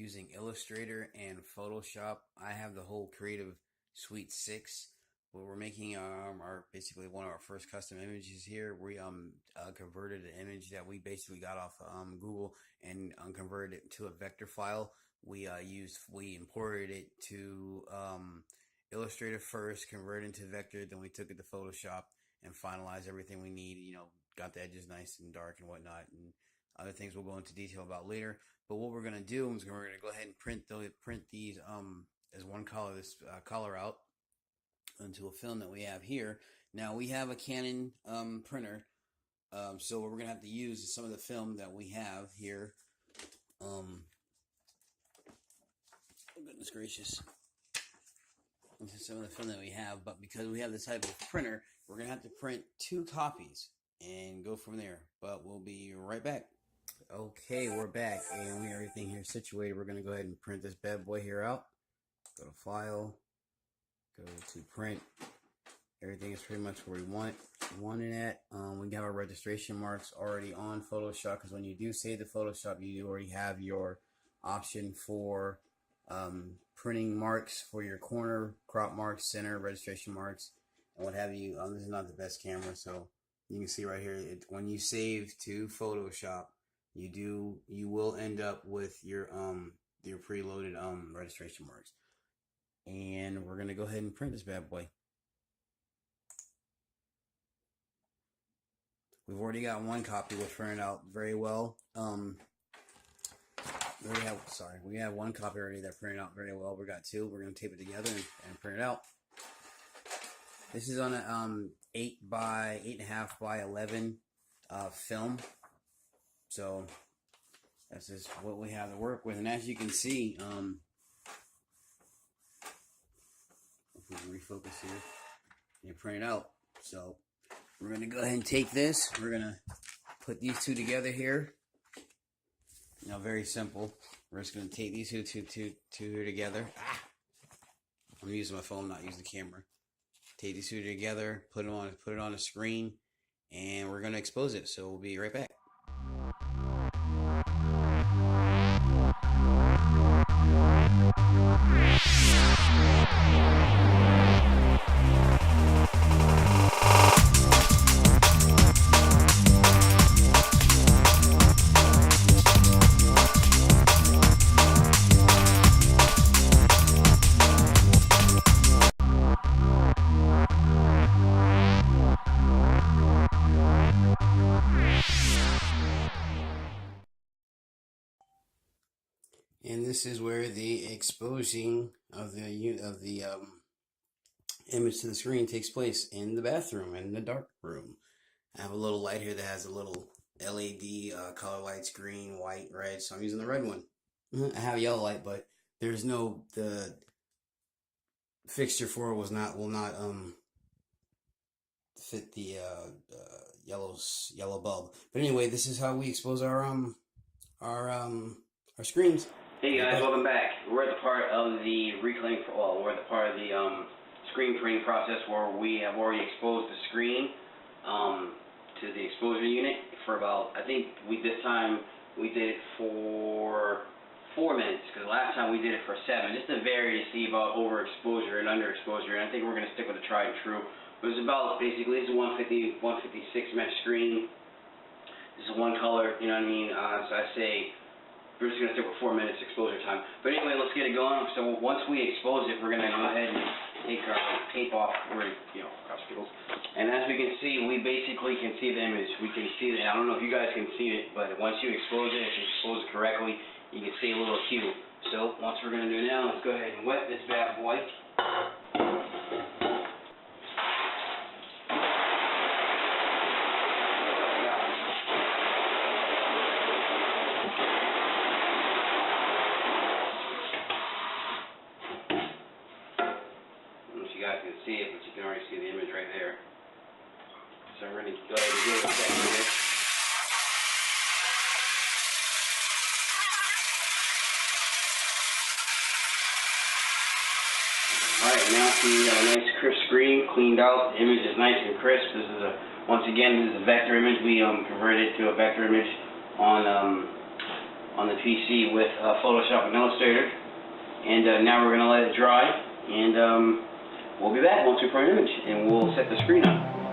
using Illustrator and Photoshop. I have the whole Creative Suite 6, but we're making our basically one of our first custom images here. We converted an image that we basically got off Google and converted it to a vector file. We imported it to Illustrator first, converted it into vector, then we took it to Photoshop and finalized everything we need. Got the edges nice and dark and whatnot, and other things we'll go into detail about later. But what we're gonna do is we're gonna go ahead and print these as one color, this color out into a film that we have here. Now we have a Canon printer, so what we're gonna have to use is some of the film that we have here. Oh goodness gracious. This is some of the film that we have, but because we have this type of printer, we're gonna have to print 2 copies and go from there. But we'll be right back. Okay, we're back, and we have everything here situated. We're gonna go ahead and print this bad boy here out. Go to File, go to Print. Everything is pretty much where we want it at. We have our registration marks already on Photoshop, because when you do save to Photoshop, you already have your option for printing marks for your corner, crop marks, center, registration marks, and what have you. This is not the best camera, so you can see right here, when you save to Photoshop, you will end up with your preloaded registration marks. And we're gonna go ahead and print this bad boy. We've already got one copy which printed out very well. We have one copy already that printed out very well. We got 2. We're gonna tape it together and print it out. This is on a 8.5 by 11 film. So that's just what we have to work with. And as you can see, if we can refocus here and print it out. So we're gonna go ahead and take this. We're gonna put these 2 together here. Very simple. We're just gonna take these two here together. I'm using my phone, not using the camera. Take these 2 together, put it on a screen, and we're gonna expose it. So we'll be right back. And this is where the exposing of the image to the screen takes place, in the bathroom, in the dark room. I have a little light here that has a little LED color lights, green, white, red, so I'm using the red one. I have a yellow light, but there's the fixture for it will not fit the yellow bulb. But anyway, this is how we expose our screens. Hey guys, welcome back. We're at the part of the we're at the part of the screen printing process where we have already exposed the screen to the exposure unit for about, I think this time we did it for 4 minutes, because last time we did it for 7, just to vary to see about overexposure and underexposure, and I think we're going to stick with the tried and true. But it's about, basically, this is a 156 mesh screen. This is one color, you know what I mean? So I say we're just going to stick with 4 minutes exposure time. But anyway, let's get it going. So once we expose it, we're going to go ahead and take our tape off where, across fields. And as we can see, we basically can see the image. We can see it. I don't know if you guys can see it, but once you expose it, if you expose it correctly, you can see a little hue. So once we're going to do now, let's go ahead and wet this bad boy. See it, but you can already see the image right there. So we're going to go ahead and give it a second here. Alright, now see a nice crisp screen, cleaned out. The image is nice and crisp. This is once again, this is a vector image. We converted it to a vector image on on the PC with Photoshop and Illustrator. And now we're going to let it dry, and we'll be back once we print an image, and we'll set the screen up.